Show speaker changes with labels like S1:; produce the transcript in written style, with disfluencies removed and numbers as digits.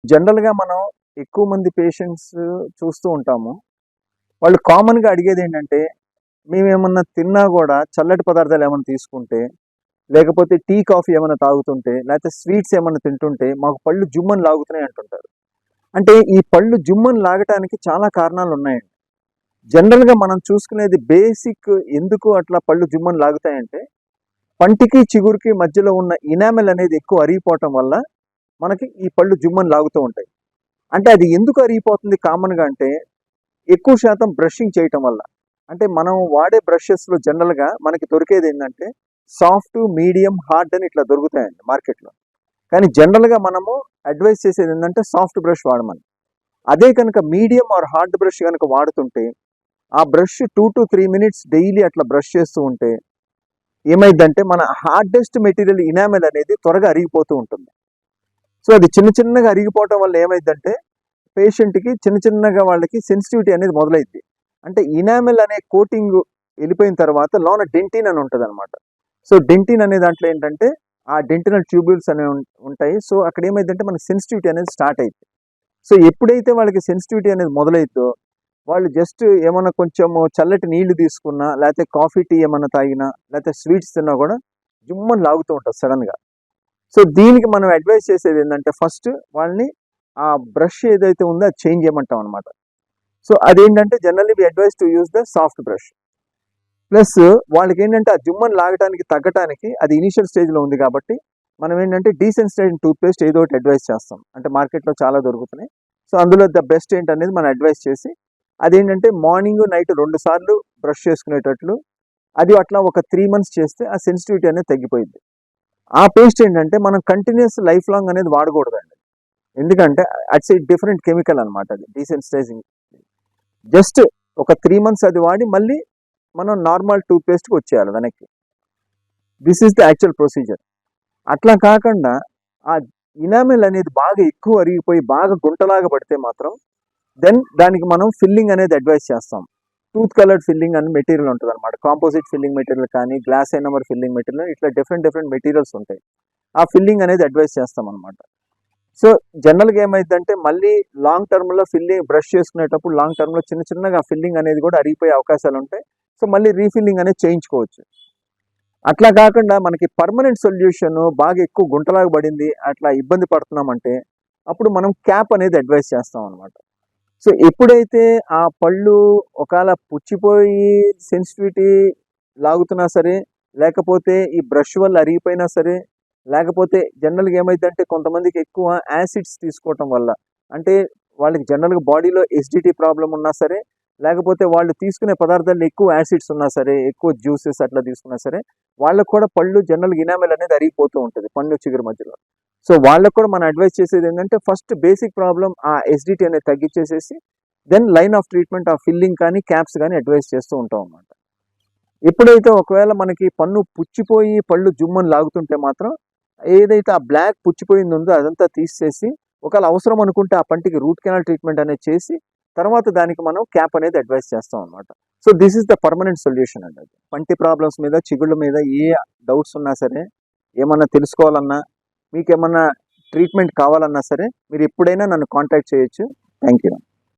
S1: జనరల్‌గా మనం ఎక్కువ మంది పేషెంట్స్ చూస్తూ ఉంటాము. వాళ్ళు కామన్‌గా అడిగేదేంటంటే, మేమేమన్నా తిన్నా గూడా చల్లటి పదార్థాలు ఏమన్నా తీసుకుంటే, లేకపోతే టీ, కాఫీ ఏమన్నా తాగుతుంటే, లేతే స్వీట్స్ ఏమన్నా తింటుంటే, మాకు పళ్ళు జుమ్మని లాగుతున్నాయి అంటుంటారు. అంటే ఈ పళ్ళు జుమ్మని లాగటానికి చాలా కారణాలున్నాయండి. జనరల్‌గా మనం చూసుకునేది బేసిక్ ఎందుకు అట్లా పళ్ళు జుమ్మని లాగుతాయంటే, పంటికి, చిగురుకి మధ్యలో ఉన్న ఇనామెల్ అనేది ఎక్కువ అరిగిపోవటం వల్ల మనకి ఈ పళ్ళు జుమ్మని లాగుతూ ఉంటాయి. అంటే అది ఎందుకు అరిగిపోతుంది కామన్‌గా అంటే, ఎక్కువ శాతం బ్రషింగ్ చేయటం వల్ల. అంటే మనం వాడే బ్రషెస్‌లో జనరల్‌గా మనకి దొరికేదేందంటే, సాఫ్ట్, మీడియం, హార్డ్ అని ఇట్లా దొరుకుతాయండి మార్కెట్‌లో. కానీ జనరల్‌గా మనము అడ్వైస్ చేసేదేందంటే సాఫ్ట్ బ్రష్ వాడమని. అదే కనుక మీడియం ఆర్ హార్డ్ బ్రష్ గనుక వాడుతుంటే, ఆ బ్రష్ 2-3 మినిట్స్ డైలీ అట్లా బ్రష్ చేస్తూ ఉంటే, ఏమైద్దంటే మన హార్డెస్ట్ మెటీరియల్ ఇనామెల్ అనేది త్వరగా అరిగిపోతూ ఉంటుంది. సో, అది చిన్న చిన్నగా అరిగిపోవటం వల్ల ఏమైద్దంటే పేషెంట్‌కి చిన్న చిన్నగా వాళ్ళకి సెన్సిటివిటీ అనేది మొదలైద్ది. అంటే ఇనామెల్ అనే కోటింగ్ ఎళ్ళిపోయిన తర్వాత లోన డెంటిన్ అని ఉంటదనమాట. సో, డెంటిన్ అనే దాంట్లో ఏంటంటే, ఆ డెంటినల్ ట్యూబ్యూల్స్ అనేవి ఉంటాయి. సో, అక్కడ ఏమైద్దంటే మనకి సెన్సిటివిటీ అనేది స్టార్ట్ అయిద్ది. సో, ఎప్పుడైతే వాళ్ళకి సెన్సిటివిటీ అనేది మొదలైద్దో, వాళ్ళు జస్ట్ ఏమన్నా కొంచెము చల్లటి నీళ్లు తీసుకున్నా, లేతే కాఫీ, టీ ఏమన్నా తాగినా, లేతే స్వీట్స్ తిన్నా గూడా జుమ్మని లాగుతూ ఉంటది సడెన్‌గా. సో, దీనికి మనం అడ్వైస్ చేసేదేందంటే ఫస్ట్ వాళ్ళని ఆ బ్రష్ ఏదైతే ఉందో అది చేంజ్ చేయమంటాం అనమాట. సో, అదేంటంటే generally we advise to use the soft brush. Plus వాళ్ళకేంటంటే ఆ జుమ్మని లాగటానికి, తగ్గటానికి అది ఇనీషియల్ స్టేజ్‌లో ఉంది కాబట్టి, మనం ఏంటంటే డీసెన్సిటైజింగ్ టూత్ పేస్ట్ ఏదో ఒకటి అడ్వైస్ చేస్తాం. అంటే మార్కెట్‌లో చాలా దొరుకుతున్నాయి. సో, అందులో ద బెస్ట్ ఏంటనేది మనం అడ్వైస్ చేసి, అదేంటంటే మార్నింగ్, నైట్ 2 సార్లు బ్రష్ చేసుకునేటట్లు, అది అట్లా ఒక 3 మంత్స్ చేస్తే ఆ సెన్సిటివిటీ అనేది తగ్గిపోయిద్ది. ఆ పేస్ట్ ఏంటంటే మనం కంటిన్యూయస్ లైఫ్ లాంగ్ అనేది వాడకూడదండి. ఎందుకంటే అట్స్ ఏ డిఫరెంట్ కెమికల్ అనమాట అది డీసెన్సిటైజింగ్. జస్ట్ ఒక 3 మంత్స్ అది వాడి మళ్ళీ మనం నార్మల్ టూత్ పేస్ట్‌కి వచ్చేయాలి వెనక్కి. This is the actual procedure. అట్లా కాకుండా ఆ ఇనామెల్ అనేది బాగా ఎక్కువ అరిగిపోయి బాగా గుంటలాగా పడితే మాత్రం దెన్ దానికి మనం ఫిల్లింగ్ అనేది అడ్వైస్ చేస్తాం. టూత్ కలర్డ్ ఫిల్లింగ్ అని మెటీరియల్ ఉంటదనమాట. కాంపోజిట్ ఫిల్లింగ్ మెటీరియల్ కానీ, గ్లాస్ ఎనామర్ ఫిల్లింగ్ మెటీరియల్ ఇట్లా డిఫరెంట్ డిఫరెంట్ మెటీరియల్స్ ఉంటాయి. ఆ ఫిల్లింగ్ అనేది అడ్వైస్ చేస్తామనమాట. సో, జనరల్‌గా ఏమైద్దంటే మళ్ళీ లాంగ్ టర్మ్‌లో ఫిల్లింగ్ బ్రష్ చేసుకునేటప్పుడు లాంగ్ టర్మ్‌లో చిన్న చిన్నగా ఫిల్లింగ్ అనేది కూడా అరిగిపోయే అవకాశాలుంటాయి. సో, మళ్ళీ రీఫిల్లింగ్ అనేది చేయించుకోవచ్చు. అట్లా కాకుండా మనకి పర్మనెంట్ సొల్యూషన్ బాగా ఎక్కువ గుంటలాగా పడింది, అట్లా ఇబ్బంది పడుతున్నామంటే, అప్పుడు మనం క్యాప్ అనేది అడ్వైస్ చేస్తామనమాట. సో, ఎప్పుడైతే ఆ పళ్ళు ఒకాళ పుచ్చిపోయి సెన్సిటివిటీ లాగుతున్నా సరే, లేకపోతే ఈ బ్రష్ వల్ల అరిగిపోయినా సరే, లేకపోతే జనరల్‌గా ఏమైద్దంటే కొంతమందికి ఎక్కువ యాసిడ్స్ తీసుకోవటం వల్ల, అంటే వాళ్ళకి జనరల్‌గా బాడీలో ఎసిడిటీ ప్రాబ్లమ్ ఉన్నా సరే, లేకపోతే వాళ్ళు తీసుకునే పదార్థాల్లో ఎక్కువ యాసిడ్స్ ఉన్నా సరే, ఎక్కువ జ్యూసెస్ అట్లా తీసుకున్నా సరే, వాళ్ళకి కూడా పళ్ళు జనరల్‌గా ఇనామెల్ అనేది అరిగిపోతూ ఉంటది పండు, చిగురు మధ్యలో. సో, వాళ్ళకి కూడా మనం అడ్వైస్ చేసేదేంటంటే ఫస్ట్ బేసిక్ ప్రాబ్లమ్ ఆ ఎసిడిటీ అనేది తగ్గిచ్చేసేసి, దెన్ లైన్ ఆఫ్ ట్రీట్మెంట్ ఆ ఫిల్లింగ్ కానీ, క్యాప్స్ గానీ అడ్వైస్ చేస్తూ ఉంటాం అన్నమాట. ఎప్పుడైతే ఒకవేళ మనకి పన్ను పుచ్చిపోయి పళ్ళు జుమ్మని లాగుతుంటే మాత్రం, ఏదైతే ఆ బ్లాక్ పుచ్చిపోయింది ఉందో అదంతా తీసేసి, ఒకవేళ అవసరం అనుకుంటే ఆ పంటికి రూట్ కెనాల్ ట్రీట్మెంట్ అనేది చేసి, తర్వాత దానికి మనం క్యాప్ అనేది అడ్వైస్ చేస్తాం అన్నమాట. So, this is the permanent solution అండి అది. పంటి ప్రాబ్లమ్స్ మీద, చిగుళ్ళ మీద ఏ డౌట్స్ ఉన్నా సరే, ఏమన్నా తెలుసుకోవాలన్నా, మీకేమన్నా ట్రీట్మెంట్ కావాలన్నా సరే, మీరు ఎప్పుడైనా నన్ను కాంటాక్ట్ చేయొచ్చు. Thank you.